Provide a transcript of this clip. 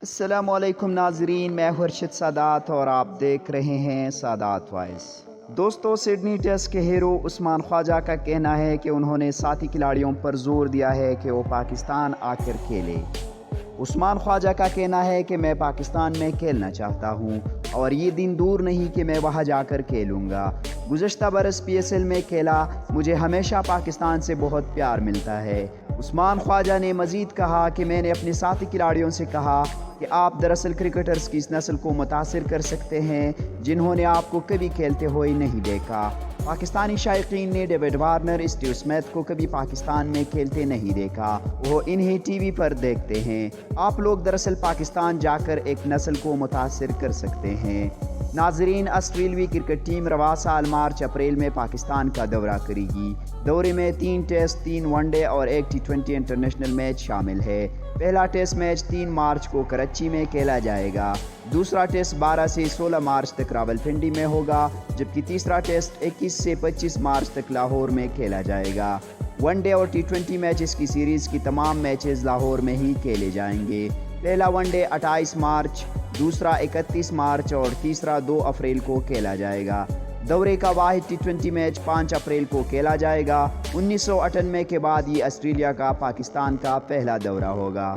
अस्सलामुअलैकुम नाजरीन, मैं हर्षद सादात और आप देख रहे हैं सादात वॉइस। दोस्तों, सिडनी टेस्ट के हीरो उस्मान ख्वाजा का कहना है कि उन्होंने साथी खिलाड़ियों पर जोर दिया है कि वो पाकिस्तान आकर खेले। उस्मान ख्वाजा का कहना है कि मैं पाकिस्तान में खेलना चाहता हूं और ये दिन दूर नहीं कि मैं वहां जाकर खेलूंगा। गुज़श्ता बरस PSL में खेला, मुझे हमेशा पाकिस्तान से बहुत प्यार मिलता है। उस्मान ख्वाजा ने मज़ीद कहा कि मैंने अपने साथी खिलाड़ियों से कहा कि आप दरअसल क्रिकेटर्स की इस नस्ल को मुतासिर कर सकते हैं जिन्होंने आपको कभी खेलते हुए नहीं देखा। पाकिस्तानी शायकीन ने डेविड वार्नर, स्टीव स्मिथ को कभी पाकिस्तान में खेलते नहीं देखा, वो इन्हें TV पर देखते हैं। आप लोग दरअसल पाकिस्तान जाकर एक नस्ल को मुतासिर कर सकते हैं। नाजरीन, ऑस्ट्रेलियाई क्रिकेट टीम रवा साल मार्च अप्रैल में पाकिस्तान का दौरा करेगी। दौरे में 3 टेस्ट, 3 वनडे और 1 T20 इंटरनेशनल मैच शामिल है। पहला टेस्ट मैच 3 मार्च को कराची में खेला जाएगा। दूसरा टेस्ट 12 से 16 मार्च तक रावलपिंडी में होगा, जबकि तीसरा टेस्ट 21 से 25 मार्च तक लाहौर में खेला जाएगा। वनडे और T20 मैचेस की सीरीज़ की तमाम मैचेस लाहौर में ही खेले जाएंगे। पहला वनडे 28 मार्च, दूसरा 31 मार्च और तीसरा 2 अप्रैल को खेला जाएगा। दौरे का वाहिद T20 मैच 5 अप्रैल को खेला जाएगा। 1998 के बाद ये ऑस्ट्रेलिया का पाकिस्तान का पहला दौरा होगा।